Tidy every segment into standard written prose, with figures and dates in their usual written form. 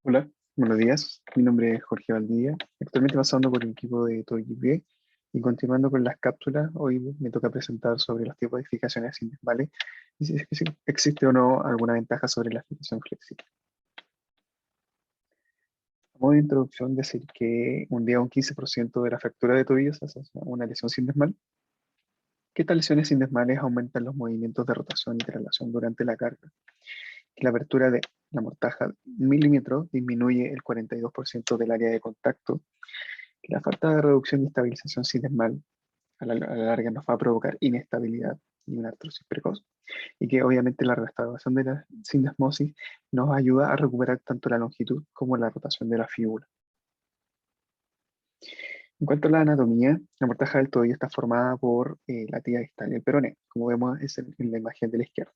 Hola, buenos días. Mi nombre es Jorge Valdivia. Actualmente pasando por el equipo de TOEIC y continuando con las cápsulas, hoy me toca presentar sobre los tipos de edificaciones sindesmales y si es que existe o no alguna ventaja sobre la edificación flexible. A modo de introducción, decir que un día un 15% de la fractura de tobillo se asocia a una lesión sindesmal, que estas lesiones sindesmales aumentan los movimientos de rotación y traslación durante la carga, que la apertura de la mortaja milímetro disminuye el 42% del área de contacto, que la falta de reducción y estabilización sindesmal a la larga nos va a provocar inestabilidad y una artrosis precoz, y que obviamente la restauración de la sindesmosis nos ayuda a recuperar tanto la longitud como la rotación de la fíbula. En cuanto a la anatomía, la mortaja del tobillo está formada por la tibia distal y el peroné, como vemos en la imagen de la izquierda.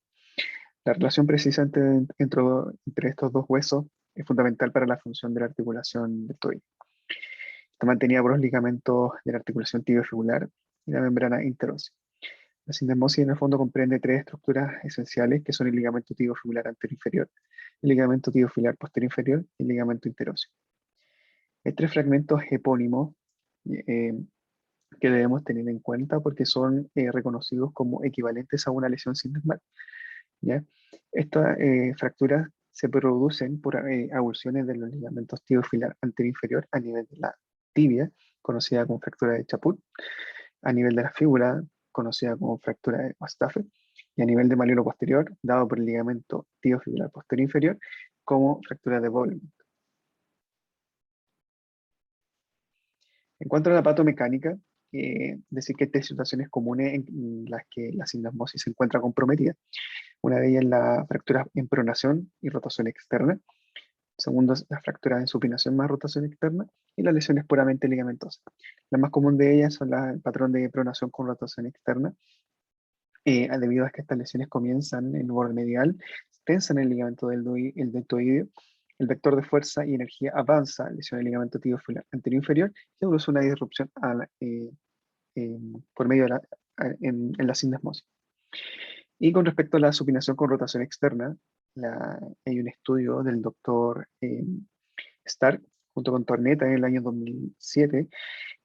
La relación precisa entre estos dos huesos es fundamental para la función de la articulación del tobillo. Está mantenida por los ligamentos de la articulación tibiofibular y la membrana interósea. La sindesmosis en el fondo comprende tres estructuras esenciales que son el ligamento tibiofibular anterior inferior, el ligamento tibiofibular posterior inferior y el ligamento interóseo. Hay tres fragmentos epónimos eh, que debemos tener en cuenta porque son reconocidos como equivalentes a una lesión sindesmal, ¿ya? Estas fracturas se producen por avulsiones de los ligamentos tibiofilar anterior inferior a nivel de la tibia, conocida como fractura de Chaput, a nivel de la fíbula, conocida como fractura de Wastafe, y a nivel de malleolo posterior, dado por el ligamento tibiofibular posterior inferior, como fractura de Bowling. En cuanto a la patomecánica, decir que hay tres situaciones comunes en las que la sindesmosis se encuentra comprometida. Una de ellas es la fractura en pronación y rotación externa. Segundo, es la fractura en supinación más rotación externa. Y las lesiones puramente ligamentosas. La más común de ellas son el patrón de pronación con rotación externa, debido a que estas lesiones comienzan en el borde medial, tensan el ligamento el deltoideo, el vector de fuerza y energía avanza, lesiona el ligamento tibiofibular anterior inferior y produce una disrupción por medio de en la sindesmosis. Y con respecto a la supinación con rotación externa, hay un estudio del doctor Stark junto con Torneta en el año 2007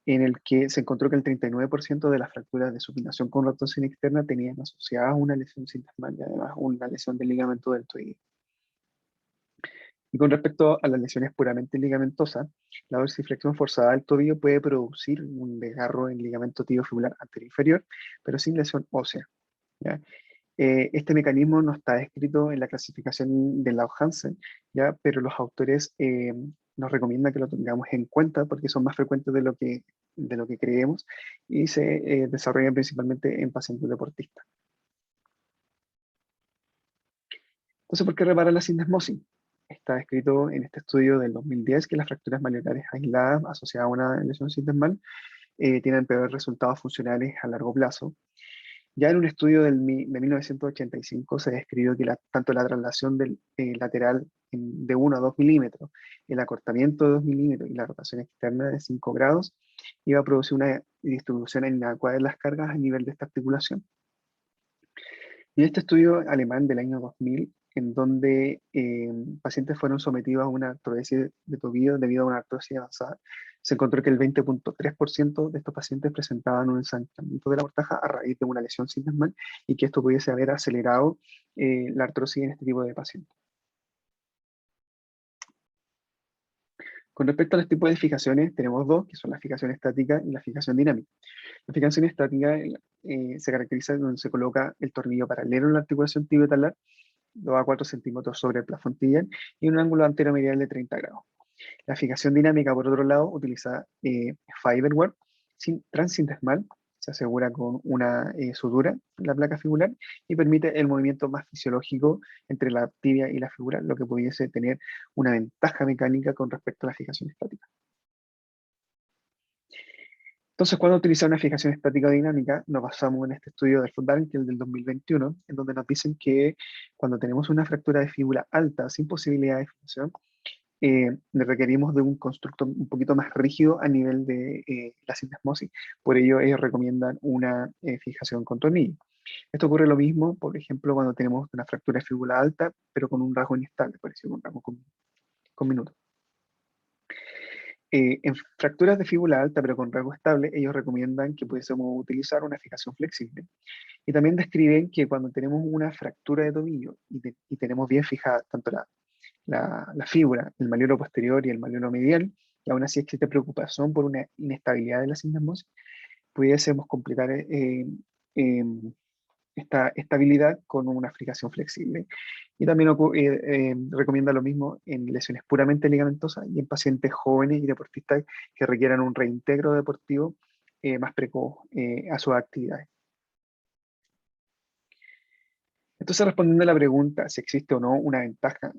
en el que se encontró que el 39% de las fracturas de supinación con rotación externa tenían asociadas una lesión sindesmal y además una lesión del ligamento deltoideo. Y con respecto a las lesiones puramente ligamentosas, la dorsiflexión forzada del tobillo puede producir un desgarro en el ligamento tibiofibular anterior inferior, pero sin lesión ósea, ¿ya? Este mecanismo no está descrito en la clasificación de Laue-Hansen, ¿ya? Pero los autores nos recomiendan que lo tengamos en cuenta porque son más frecuentes de lo que creemos y se desarrollan principalmente en pacientes deportistas. Entonces, ¿por qué reparar la sindesmosis? Está descrito en este estudio del 2010 que las fracturas malleolares aisladas asociadas a una lesión sindesmal tienen peores resultados funcionales a largo plazo. Ya en un estudio de 1985 se describió que tanto la traslación del lateral de 1 a 2 milímetros, el acortamiento de 2 milímetros y la rotación externa de 5 grados iba a producir una distribución inadecuada de las cargas a nivel de esta articulación. Y este estudio alemán del año 2000, en donde pacientes fueron sometidos a una artrodesis de tobillo debido a una artrosis avanzada, se encontró que el 20,3% de estos pacientes presentaban un ensanchamiento de la mortaja a raíz de una lesión sindesmal y que esto pudiese haber acelerado la artrosis en este tipo de pacientes. Con respecto a los tipos de fijaciones, tenemos dos, que son la fijación estática y la fijación dinámica. La fijación estática se caracteriza donde se coloca el tornillo paralelo en la articulación tibio-talar 2 a 4 centímetros sobre el plafón tibial y un ángulo anteromedial de 30 grados. La fijación dinámica, por otro lado, utiliza fiberware transindesmal, se asegura con una sudura en la placa fibular y permite el movimiento más fisiológico entre la tibia y la fibula, lo que pudiese tener una ventaja mecánica con respecto a la fijación estática. Entonces, cuando utilizar una fijación estática o dinámica, nos basamos en este estudio del Fundament, que es el del 2021, en donde nos dicen que cuando tenemos una fractura de fíbula alta sin posibilidad de fijación, requerimos de un constructo un poquito más rígido a nivel de la sindesmosis. Por ello, ellos recomiendan una fijación con tornillo. Esto ocurre lo mismo, por ejemplo, cuando tenemos una fractura de fíbula alta, pero con un rasgo inestable, parecido a un rasgo común. minuto. En fracturas de fíbula alta pero con rango estable, ellos recomiendan que pudiésemos utilizar una fijación flexible. Y también describen que cuando tenemos una fractura de tobillo y tenemos bien fijada tanto la fibra, el malleolo posterior y el malleolo medial, y aún así existe preocupación por una inestabilidad de la sindesmosis, pudiésemos completar eh, esta estabilidad con una fijación flexible. Y también recomienda lo mismo en lesiones puramente ligamentosas y en pacientes jóvenes y deportistas que requieran un reintegro deportivo más precoz a sus actividades. Entonces, respondiendo a la pregunta si existe o no una ventaja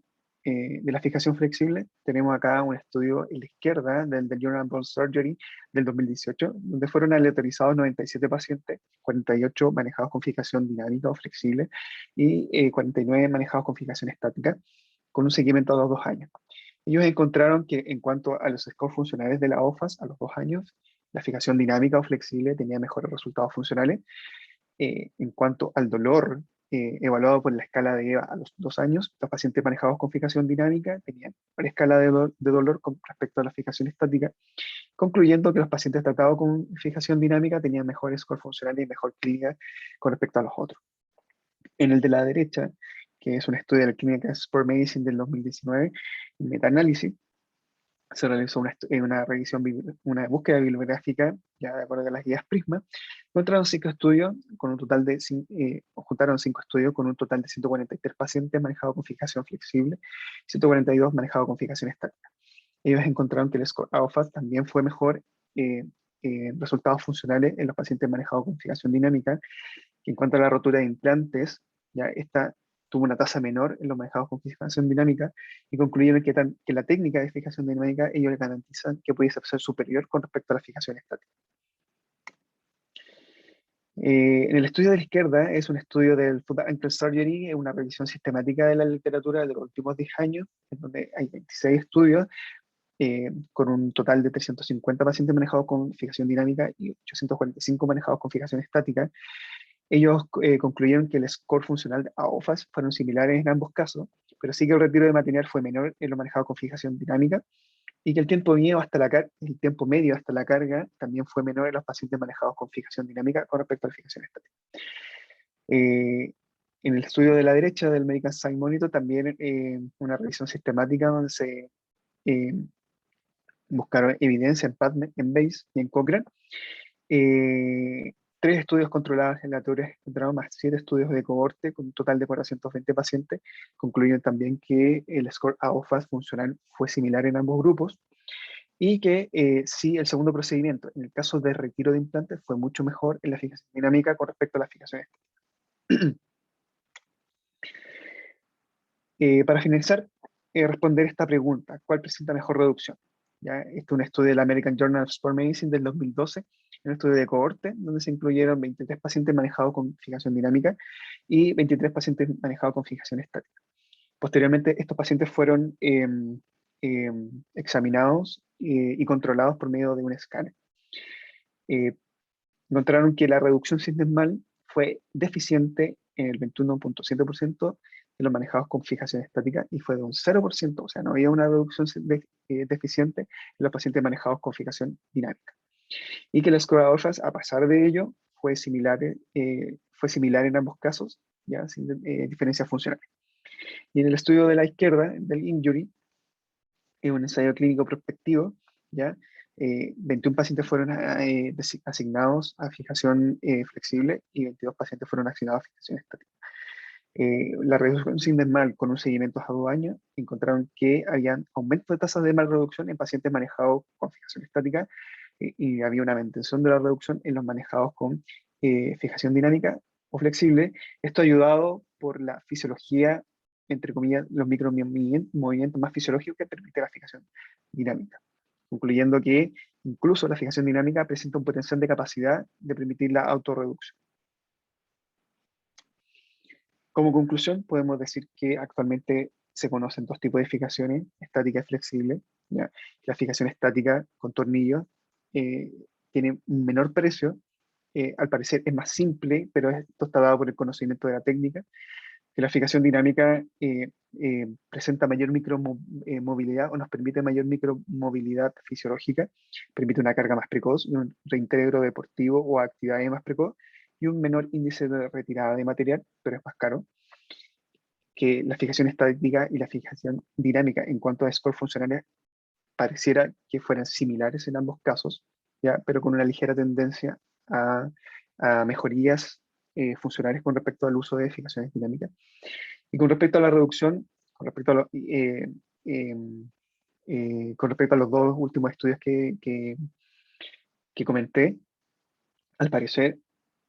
de la fijación flexible, tenemos acá un estudio en la izquierda del Journal of Bone Surgery del 2018, donde fueron aleatorizados 97 pacientes, 48 manejados con fijación dinámica o flexible y 49 manejados con fijación estática, con un seguimiento a los 2 años. Ellos encontraron que en cuanto a los scores funcionales de la OFAS a los 2 años, la fijación dinámica o flexible tenía mejores resultados funcionales. En cuanto al dolor, evaluado por la escala de EVA a los 2 años, los pacientes manejados con fijación dinámica tenían una escala de dolor con respecto a la fijación estática, concluyendo que los pacientes tratados con fijación dinámica tenían mejores scores funcionales y mejor clínica con respecto a los otros. En el de la derecha, que es un estudio de la Clinical Sport Medicine del 2019, en metaanálisis, se realizó una revisión, una búsqueda bibliográfica, ya de acuerdo a las guías Prisma. Encontraron 5 estudios con un total de, juntaron 5 estudios con un total de 143 pacientes manejados con fijación flexible, 142 manejados con fijación estática. Ellos encontraron que el score AOFAS también fue mejor resultados funcionales en los pacientes manejados con fijación dinámica, que en cuanto a la rotura de implantes, ya esta tuvo una tasa menor en los manejados con fijación dinámica y concluyeron que la técnica de fijación dinámica ellos le garantizan que puede ser superior con respecto a la fijación estática. En el estudio de la izquierda es un estudio del Foot Ankle Surgery, una revisión sistemática de la literatura de los últimos 10 años, en donde hay 26 estudios con un total de 350 pacientes manejados con fijación dinámica y 845 manejados con fijación estática. Ellos concluyeron que el score funcional de AOFAS fueron similares en ambos casos, pero sí que el retiro de material fue menor en lo manejado con fijación dinámica y que el tiempo medio hasta la carga también fue menor en los pacientes manejados con fijación dinámica con respecto a la fijación estática. En el estudio de la derecha del American Sign Monitor también una revisión sistemática donde se eh, buscaron evidencia en PubMed, en BASE y en Cochrane. 3 estudios controlados aleatorios encontraron más 7 estudios de cohorte con un total de 420 pacientes. Concluyen también que el score AOFAS funcional fue similar en ambos grupos y que sí, el segundo procedimiento, en el caso de retiro de implantes, fue mucho mejor en la fijación dinámica con respecto a la fijación estática. Para finalizar, responder esta pregunta, ¿cuál presenta mejor reducción? ¿Ya? Este es un estudio de la American Journal of Sport Medicine del 2012, un estudio de cohorte, donde se incluyeron 23 pacientes manejados con fijación dinámica y 23 pacientes manejados con fijación estática. Posteriormente, estos pacientes fueron examinados y controlados por medio de un escáner. Encontraron que la reducción sindesmal fue deficiente en el 21.7% de los manejados con fijación estática y fue de un 0%, o sea, no había una reducción deficiente en los pacientes manejados con fijación dinámica. Y que el score AOFAS, a pesar de ello, fue similar en ambos casos, ya sin diferencias funcionales. Y en el estudio de la izquierda, del injury, en un ensayo clínico prospectivo, ¿ya? 21 pacientes fueron asignados a fijación flexible y 22 pacientes fueron asignados a fijación estática. La reducción sindesmal con un seguimiento a 2 años encontraron que había aumento de tasas de malreducción en pacientes manejados con fijación estática y había una mantención de la reducción en los manejados con fijación dinámica o flexible. Esto ayudado por la fisiología, entre comillas, los micromovimientos más fisiológicos que permite la fijación dinámica, concluyendo que incluso la fijación dinámica presenta un potencial de capacidad de permitir la autorreducción. Como conclusión, podemos decir que actualmente se conocen 2 tipos de fijaciones, estática y flexible. ¿Ya? La fijación estática con tornillos eh, tiene un menor precio, al parecer es más simple, pero esto está dado por el conocimiento de la técnica. Que la fijación dinámica presenta mayor micromovilidad o nos permite mayor micromovilidad fisiológica, permite una carga más precoz, un reintegro deportivo o actividades más precoz y un menor índice de retirada de material, pero es más caro que la fijación estática y la fijación dinámica. En cuanto a scores funcionales, pareciera que fueran similares en ambos casos, ¿ya? Pero con una ligera tendencia a, a mejorías funcionales con respecto al uso de fijaciones dinámicas. Y con respecto a la reducción, con respecto a, eh, con respecto a los dos últimos estudios que comenté, al parecer,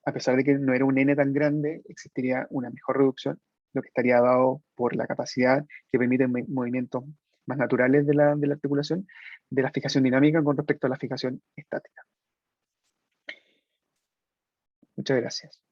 a pesar de que no era un N tan grande, existiría una mejor reducción, lo que estaría dado por la capacidad que permite movimientos más naturales de la articulación, de la fijación dinámica con respecto a la fijación estática. Muchas gracias.